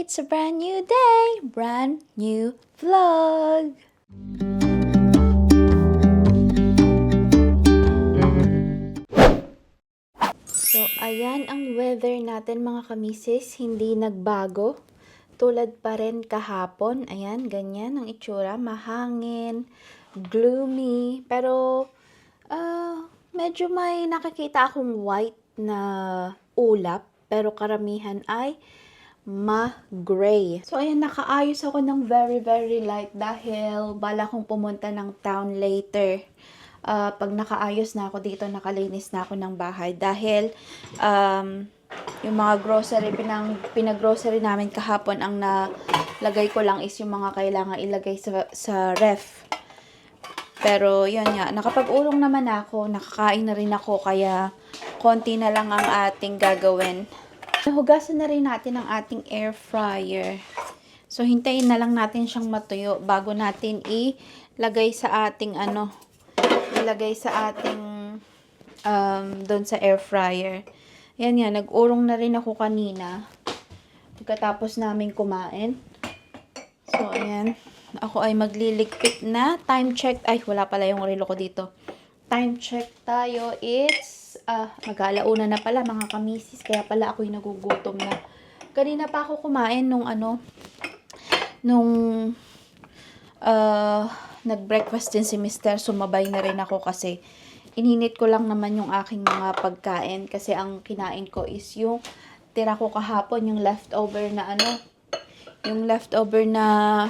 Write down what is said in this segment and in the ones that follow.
It's a brand new day, brand new vlog. So, ayan ang weather natin mga kamisis, hindi nagbago. Tulad pa rin kahapon, ayan, ganyan ang itsura, mahangin, gloomy, pero medyo may nakikita akong white na ulap, pero karamihan ay ma-gray. So, ayan, nakaayos ako ng very, very light dahil bala kong pumunta ng town later. Pag nakaayos na ako dito, nakalinis na ako ng bahay dahil yung mga grocery, pinag-grocery namin kahapon, ang nalagay ko lang is yung mga kailangan ilagay sa ref. Pero yun nga, nakapag-urong naman ako, nakakain na rin ako, kaya konti na lang ang ating gagawin. Nahugasan na rin natin ang ating air fryer. So, hintayin na lang natin siyang matuyo bago natin ilagay sa ating doon sa air fryer. Yan nga, nag-urong na rin ako kanina pagkatapos namin kumain. So, ayan. Ako ay magliligpit na. Time check. Ay, wala pala yung relo ko dito. Time check tayo. It's mag-alauna na pala mga kamisis. Kaya pala ako'y nagugutom na. Kanina pa ako kumain nung nag-breakfast din si Mr. Sumabay na rin ako kasi ininit ko lang naman yung aking mga pagkain kasi ang kinain ko is yung tira ko kahapon, yung leftover na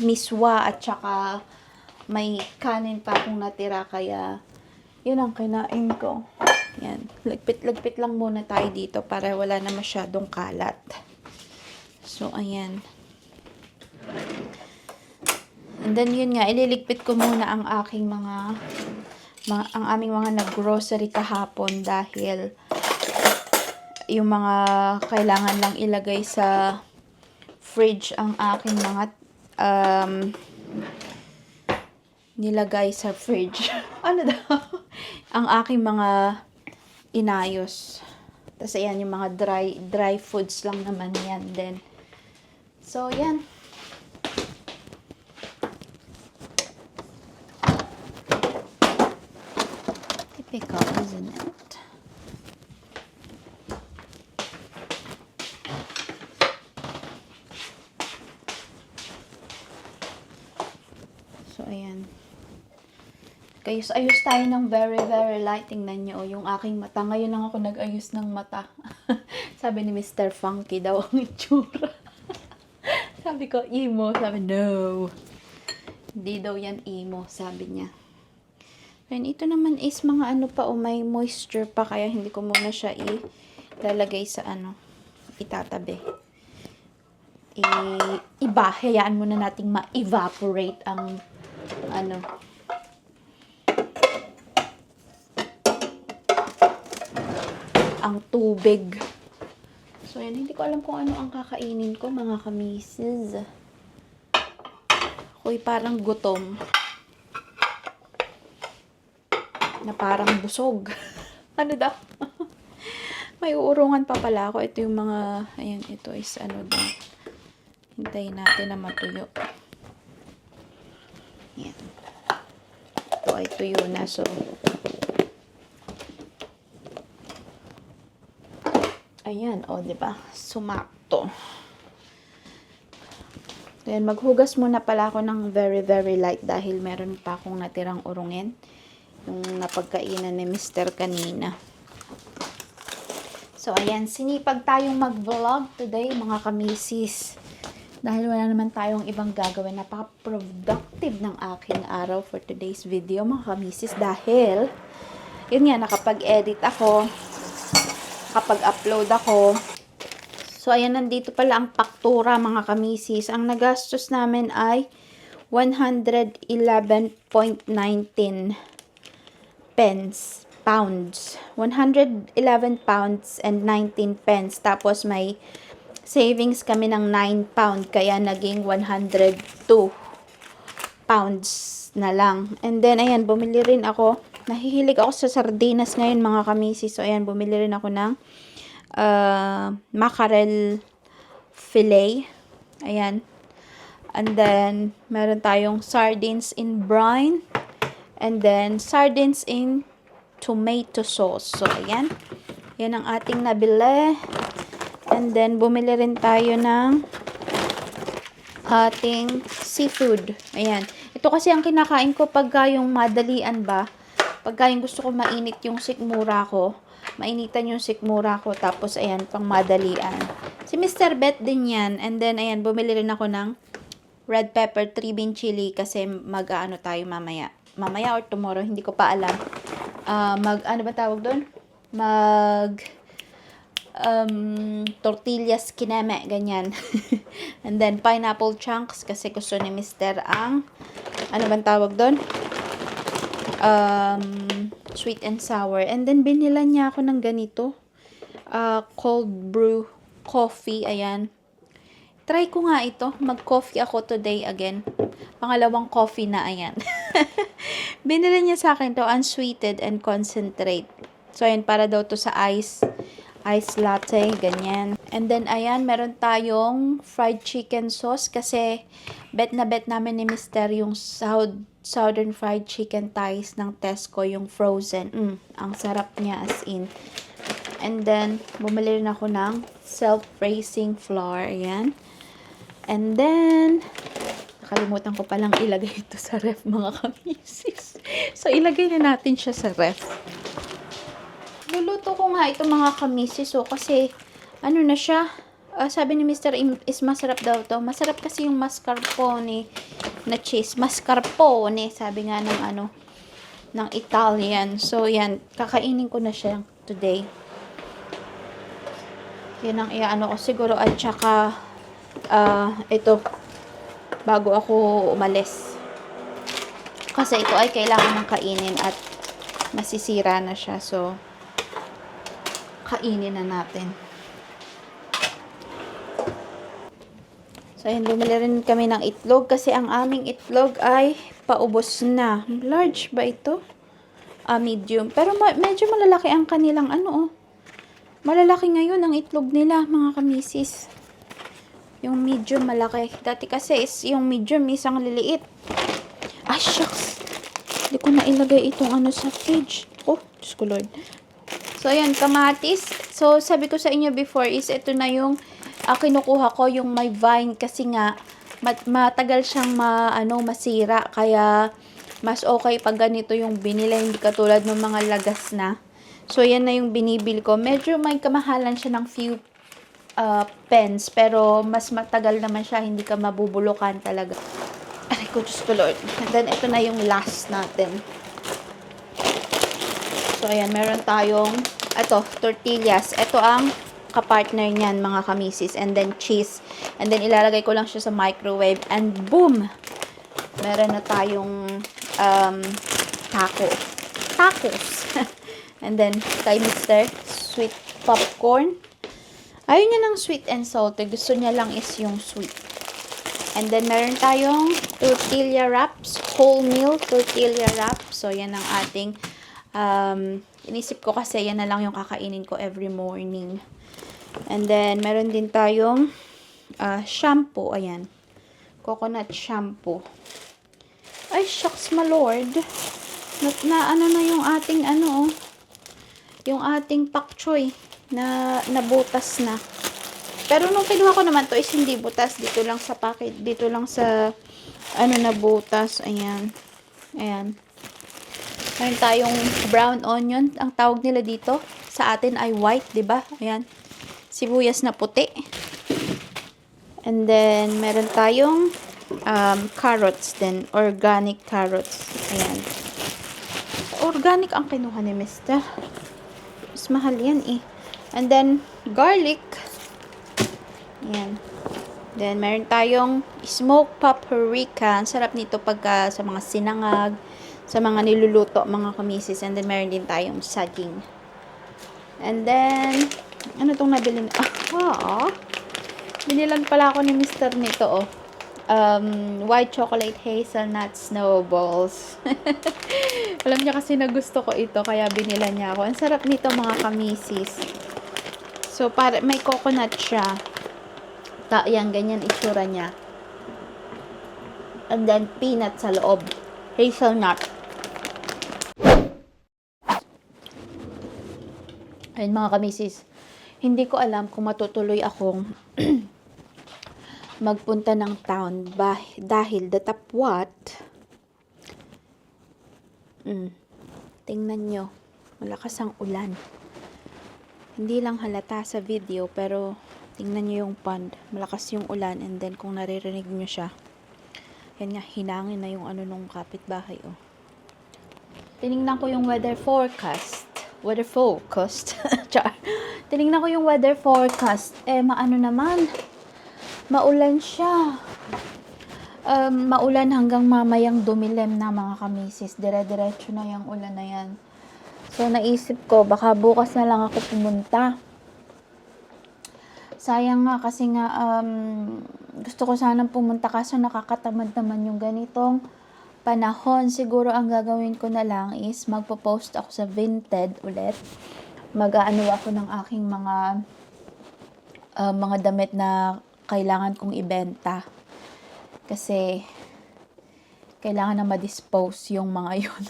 miswa at saka may kanin pa akong natira, kaya yun ang kinain ko. Yan, lagpit lang muna tayo dito para wala na masyadong kalat. So, ayan. And then, yun nga, ililigpit ko muna ang aking ang aming mga nag-grocery kahapon dahil yung mga kailangan lang ilagay sa fridge ang aking mga nilagay sa fridge. Ano daw? Ang aking mga inayos. Tapos, ayan, yung mga dry foods lang naman yan din. So, yan. Typical, isn't it? So, ayan. Ayos tayo ng very, very light. Tingnan nyo, yung aking mata. Ngayon lang ako nag-ayos ng mata. Sabi ni Mr. Funky daw ang itsura. Sabi ko, emo. Sabi, no. Hindi daw yan emo, sabi niya. And ito naman is mga may moisture pa, kaya hindi ko muna siya ilalagay sa itatabi. Hayaan muna nating ma-evaporate ang ang tubig. So, yan. Hindi ko alam kung ano ang kakainin ko, mga kamisis. Ako'y parang gutom. Na parang busog. Ano daw? May uurungan pa pala ako. Ito yung mga, ayan, ito is daw. Hintayin natin na matuyo. Ayan. Ito ay tuyo na. So, ayan, diba? Sumakto. Then, maghugas muna pala ako ng very, very light dahil meron pa akong natirang urungin. Yung napagkainan ni Mr. kanina. So, ayan, sinipag tayong mag-vlog today, mga kamisis. Dahil wala naman tayong ibang gagawin. Napaka-productive ng aking araw for today's video, mga kamisis. Dahil, yun nga, nakapag-edit ako, nakapag-upload ako. So, ayan, nandito pala ang paktura, mga kamisis. Ang nagastos namin ay 111.19 pounds. 111 pounds and 19 pence. Tapos may savings kami ng 9 pound. Kaya naging 102 pounds na lang. And then, ayan, bumili rin ako. Nahihilig ako sa sardinas ngayon, mga kamisis. So, ayan, bumili rin ako ng mackerel fillet. Ayan. And then, meron tayong sardines in brine. And then, sardines in tomato sauce. So, ayan. Yan ang ating nabili. And then, bumili rin tayo ng ating seafood. Ayan. Ito kasi ang kinakain ko pagka yung madalian ba. Pagka yung gusto ko mainit yung sikmura ko. Mainitan yung sikmura ko. Tapos, ayan, pang madalian. Si Mr. Bet din yan. And then, ayan, bumili rin ako ng red pepper, 3-bean chili kasi mag-ano tayo mamaya. Mamaya or tomorrow, hindi ko pa alam. Ano ba tawag doon? Tortillas kineme, ganyan. And then, pineapple chunks kasi gusto ni Mr. ang, ano ba tawag doon? Sweet and sour. And then, binila niya ako ng ganito. Cold brew coffee, ayan. Try ko nga ito. Mag-coffee ako today again. Pangalawang coffee na, ayan. Binili niya sa akin to unsweetened and concentrate. So, ayan, para daw to sa ice latte, ganyan. And then, ayan, meron tayong fried chicken sauce kasi bet na bet namin ni Mr. yung southern fried chicken thighs ng Tesco, yung frozen. Ang sarap niya as in. And then, bumili rin ako ng self-raising flour, ayan. And then, nakalimutan ko palang ilagay ito sa ref, mga kamisis. So, ilagay na natin siya sa ref. Luluto ko nga ito, mga kamisis. So, kasi, ano na siya, sabi ni Mr. is masarap daw to. Masarap kasi yung mascarpone na cheese. Mascarpone, sabi nga ng Italian. So, yan, kakainin ko na siya today. Yan ang iaano ko siguro, at saka, ito, bago ako umalis. Kasi ito ay kailangan ng kainin at masisira na siya. So, kainin na natin. So, ayan, bumili rin kami ng itlog kasi ang aming itlog ay paubos na. Large ba ito? Medium. Pero medyo malalaki ang kanilang Malalaki ngayon ang itlog nila, mga kamisis. Yung medium malaki. Dati kasi yung medium isang liliit. Shucks. Hindi ko na ilagay itong sa fridge. Oh, Diyos ko Lord. So, ayan, kamatis. So, sabi ko sa inyo before is ito na yung kinukuha ko, yung may vine. Kasi nga, matagal siyang masira. Kaya, mas okay pag ganito yung binila. Hindi katulad ng mga lagas na. So, yan na yung binibili ko. Medyo may kamahalan siya ng few pens, pero mas matagal naman siya, hindi ka mabubulukan talaga. Aray ko, Diyos ko Lord. And then, ito na yung last natin. So, ayan, meron tayong, tortillas. Ito ang kapartner niyan, mga kamisis. And then, cheese. And then, ilalagay ko lang siya sa microwave. And boom! Meron na tayong tacos. And then, kay Mr. Sweet popcorn. Ayaw niya ng sweet and salty. Gusto niya lang is yung sweet. And then, meron tayong tortilla wraps. Wholemeal tortilla wraps. So, yan ang ating, inisip ko kasi yan na lang yung kakainin ko every morning. And then, meron din tayong shampoo. Ayan. Coconut shampoo. Ay, shucks, my lord. Na yung ating, yung ating pak choy na nabutas na. Pero nung kinuha ko naman to is hindi butas. Dito lang sa packet. Dito lang sa nabutas. Ayan. Ayan. Meron tayong brown onion. Ang tawag nila dito. Sa atin ay white, 'di ba? Ayan. Sibuyas na puti. And then, meron tayong carrots din. Organic carrots. Ayan. Organic ang kinuha ni Mr. Mas mahal yan eh. And then, garlic. Ayan. Then, meron tayong smoked paprika. Ang sarap nito pagka sa mga sinangag, sa mga niluluto, mga kamisis. And then, meron din tayong saging. And then, ano itong nabili? Binilan pala ako ni Mr. nito, white chocolate hazelnut snowballs. Alam niya kasi na gusto ko ito, kaya binila niya ako. Ang sarap nito, mga kamisis. So, may coconut siya. Ayan, ganyan itsura niya. And then, peanut sa loob. Hazelnut. Ayun mga kamisis. Hindi ko alam kung matutuloy akong magpunta ng town dahil the top what? Tingnan nyo. Malakas ang ulan. Hindi lang halata sa video pero tingnan nyo yung pond. Malakas yung ulan and then kung naririnig nyo siya. Yan nga, hinangin na yung ano nung kapitbahay. Oh. Tinignan ko yung weather forecast. Tinignan ko yung weather forecast. Maano naman. Maulan siya. Maulan hanggang mamayang dumilim na mga kamisis. Dire-diretso na yung ulan na yan. So, naisip ko, baka bukas na lang ako pumunta. Sayang nga kasi nga, gusto ko sanang pumunta kaso nakakatamad naman yung ganitong panahon. Siguro ang gagawin ko na lang is magpo-post ako sa Vinted ulit. Mag-aano ako ng aking mga damit na kailangan kong ibenta. Kasi kailangan na ma-dispose yung mga yun.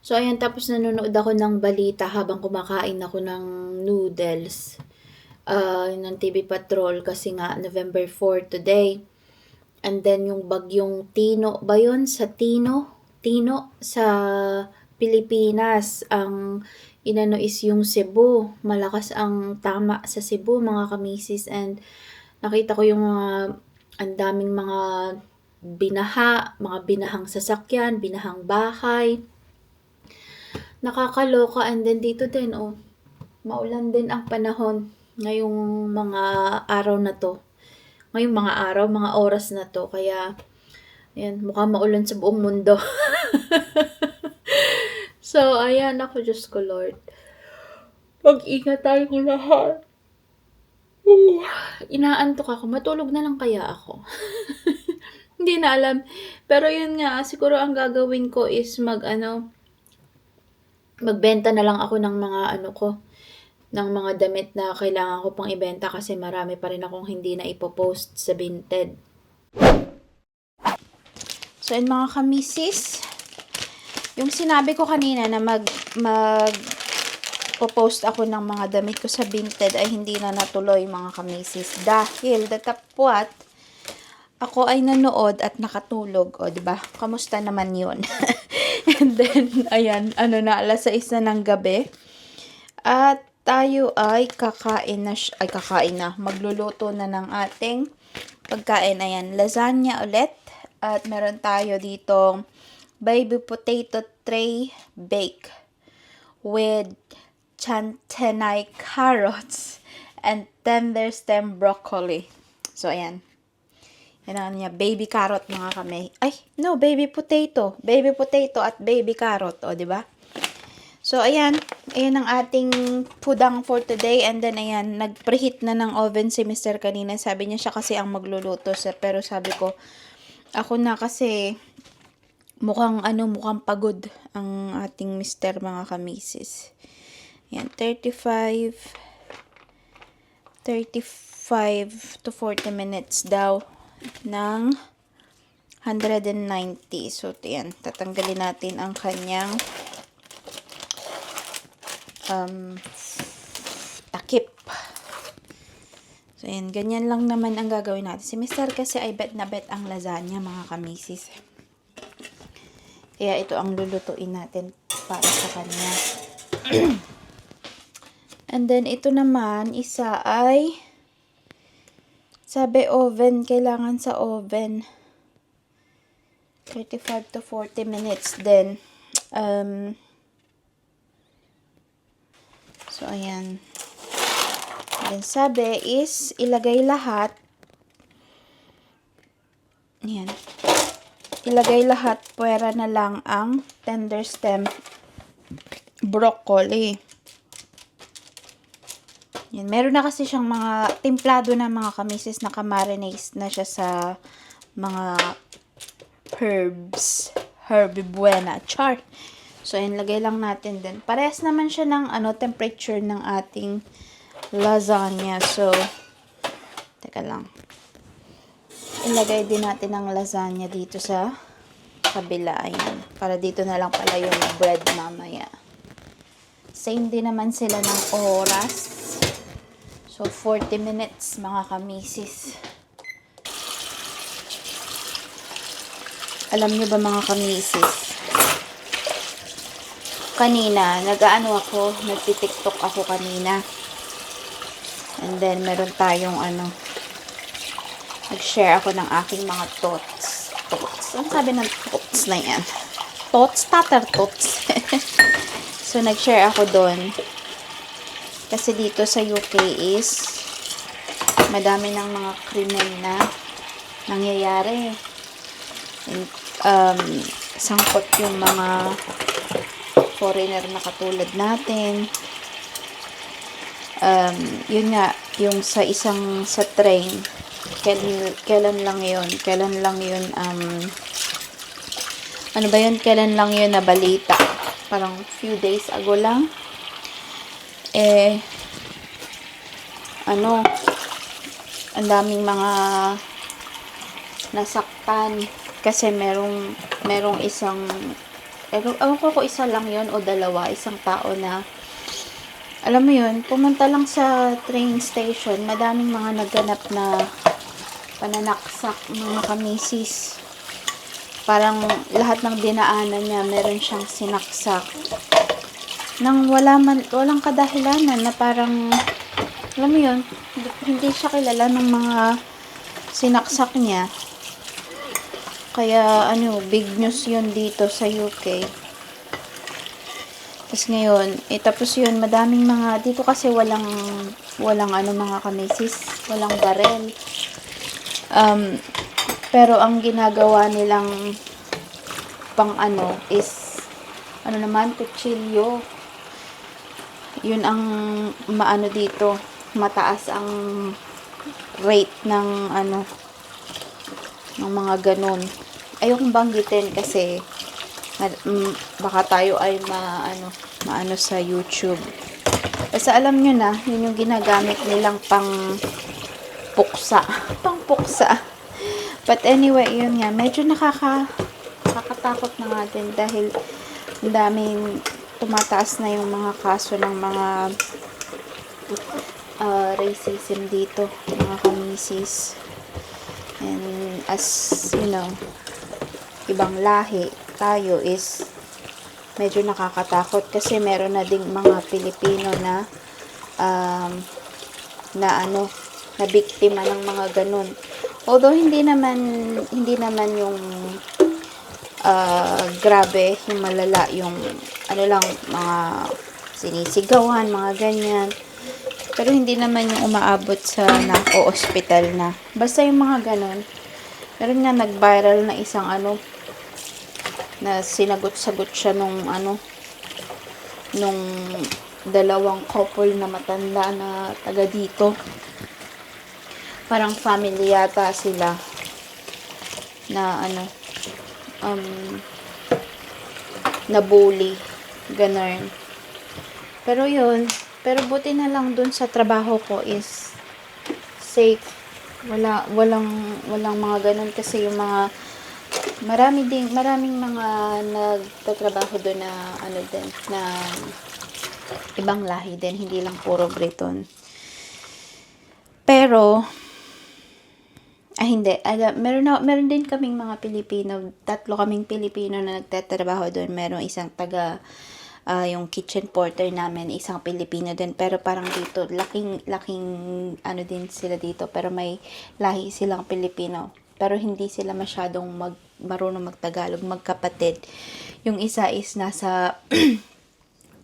So, ayan, tapos nanonood ako ng balita habang kumakain ako ng noodles ng TV Patrol kasi nga November 4 today. And then yung bagyong Tino ba yun? Tino sa Pilipinas. Ang inano is yung Cebu. Malakas ang tama sa Cebu mga kamisis. And nakita ko yung ang daming mga mga binahang sasakyan, binahang bahay. Nakakaloka. And then dito din, maulan din ang panahon ngayong mga araw na to. Ngayong mga oras na to. Kaya, ayan, mukhang maulan sa buong mundo. So, ayan ako, Diyos ko, Lord. Mag-ingat tayo lahat. Inaantok ako. Matulog na lang kaya ako. Hindi na alam. Pero yun nga, siguro ang gagawin ko is magbenta na lang ako ng ng mga damit na kailangan ko pang ibenta kasi marami pa rin akong hindi na ipopost sa Vinted. So, yun mga kamisis, yung sinabi ko kanina na popost ako ng mga damit ko sa Vinted ay hindi na natuloy mga kamisis dahil datapwat ako ay nanood at nakatulog. O, diba? Kamusta naman yun? And then, ayan, alas 6 na ng gabi. At tayo ay kakain na. Magluluto na ng ating pagkain. Ayan, lasagna ulit. At meron tayo ditong baby potato tray bake with chantenay carrots and tender stem broccoli. So, ayan. Yan ang niya, baby carrot mga kami. Baby potato. Baby potato at baby carrot. O, diba? So, ayan. Ayan ang ating pudang for today. And then, ayan, nag-preheat na ng oven si Mr. kanina. Sabi niya siya kasi ang magluluto. Pero sabi ko, ako na kasi mukhang pagod ang ating Mr. mga kamisis. Ayan, 35 to 40 minutes daw ng 190. So, ayan, tatanggalin natin ang kanyang takip. So, ayan, ganyan lang naman ang gagawin natin. Si Mr. kasi ay bet na bet ang lasagna, mga kamisis. Kaya ito ang lulutuin natin para sa kanya. And then, ito naman, isa ay sabi oven, kailangan sa oven. 35 to 40 minutes din. So, ayan. Then, sabi is, ilagay lahat. Ayan. Ilagay lahat, puwera na lang ang tender stem broccoli. Yan. Meron na kasi siyang mga timplado na mga kamisis na kamarinase na siya sa mga herbs. Herby buena. Char. So, ayan, lagay lang natin din. Parehas naman siya ng temperature ng ating lasagna. So, Teka lang. Ilagay din natin ang lasagna dito sa kabila. Ayan. Para dito na lang pala yung bread mamaya. Same din naman sila ng oras. So, 40 minutes mga kamisis. Alam nyo ba mga kamisis? Kanina, nagti-TikTok ako kanina. And then, meron tayong nag-share ako ng aking mga thoughts. Ano sabi ng thoughts na yan? Tatar thoughts. So, nag-share ako doon. Kasi dito sa UK is madami ng mga krimen na nangyayari. Sangkot yung mga foreigner na katulad natin. Yun nga, yung sa train, kailan lang yun, kailan lang yun na balita, parang few days ago lang, ang daming mga nasaktan, kasi merong isang, ewan ko isa lang yun o dalawa, isang tao na, alam mo yun, pumunta lang sa train station, madaming mga nagganap na pananaksak, mga kamisis. Parang lahat ng dinaanan niya, meron siyang sinaksak. Nang walang kadahilanan na parang, alam mo yun, hindi siya kilala ng mga sinaksak niya. Kaya, big news yun dito sa UK. Tapos ngayon, tapos yun, madaming mga, dito kasi walang mga kamisis, walang barel. Pero ang ginagawa nilang pang is, kutsilyo. Yun ang dito, mataas ang rate ng ng mga ganun. Ayokong banggitin kasi baka tayo ay maano sa YouTube. Kasi alam nyo na, yun yung ginagamit nilang pang puksa. But anyway, yun nga, medyo nakakatakot na nga din dahil ang daming tumataas na yung mga kaso ng mga racism dito, mga kamisis. And as you know, ibang lahi tayo is medyo nakakatakot kasi meron na ding mga Pilipino na na biktima ng mga ganun. Although hindi naman yung grabe, yung malala, yung mga sinisigawan, mga ganyan. Pero hindi naman yung umaabot sa ospital na. Basta yung mga ganun. Meron nga nag-viral na isang na sinagot-sagot siya nung dalawang couple na matanda na taga dito. Parang family yata sila na na bully, ganun. Pero buti na lang dun sa trabaho ko is safe. Walang mga ganun kasi yung mga maraming mga nagtatrabaho doon na na ibang lahi din, hindi lang puro Briton. Pero hindi, meron din kaming mga Pilipino, 3 kaming Pilipino na nagtatrabaho doon. Merong isang taga yung kitchen porter namin, isang Pilipino din, pero parang dito laking din sila dito, pero may lahi silang Pilipino, pero hindi sila masyadong marunong magtagalog, magkapatid. Yung isa is nasa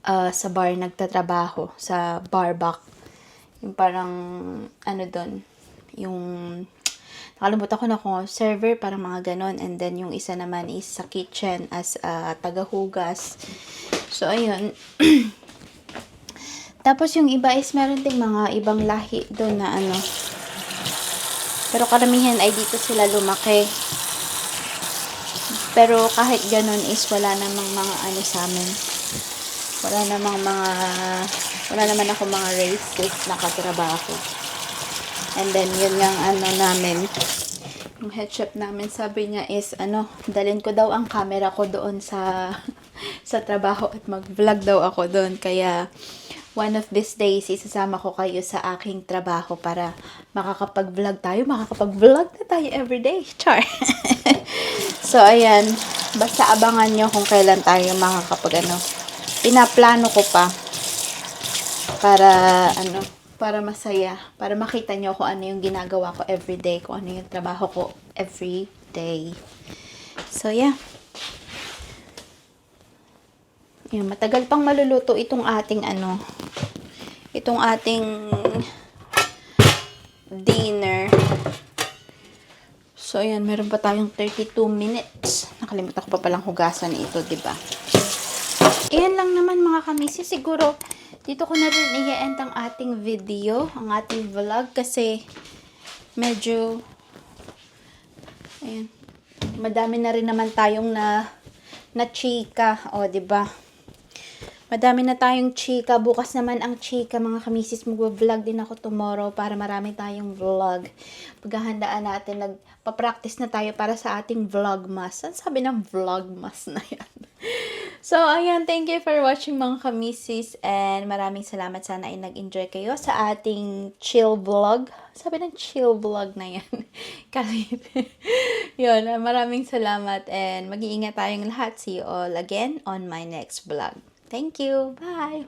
sa bar nagtatrabaho, sa bar back, yung parang doon, yung nakalimutan ko na kung server, parang mga ganon. And then yung isa naman is sa kitchen as tagahugas. So ayun. Tapos yung iba is meron ding mga ibang lahi doon na pero karamihan ay dito sila lumaki. Pero kahit ganon is wala namang mga sa amin. Wala naman ako mga racist na katrabaho. And then, yun yung ano namin, yung head chef namin, sabi niya is, dalhin ko daw ang camera ko doon sa, sa trabaho at mag-vlog daw ako doon. Kaya, one of these days, isasama ko kayo sa aking trabaho para makakapag-vlog tayo. Makakapag-vlog na tayo everyday. Char! So, ayan. Basta abangan nyo kung kailan tayo pinaplano ko pa para, para masaya. Para makita nyo kung ano yung ginagawa ko everyday. Kung ano yung trabaho ko everyday. So, yeah. Yan, matagal pang maluluto itong ating itong ating dinner. So, ayan, meron pa tayong 32 minutes. Nakalimutan ko pa palang hugasan ito, diba? Ayan lang naman mga kamisi. Siguro, dito ko na rin i-end ang ating video, ang ating vlog, kasi medyo, ayan, madami na rin naman tayong na chika. O, diba? Madami na tayong chika. Bukas naman ang chika, mga kamisis. Mag-vlog din ako tomorrow para marami tayong vlog. Paghahandaan natin, nagpa-practice na tayo para sa ating vlogmas. Ano sabi ng vlogmas na yan? So, ayan. Thank you for watching, mga kamisis. And maraming salamat. Sana ay nag-enjoy kayo sa ating chill vlog. Sabi ng chill vlog na yan. Kasi, yun. Maraming salamat. And mag-iingat tayong lahat. See you all again on my next vlog. Thank you. Bye.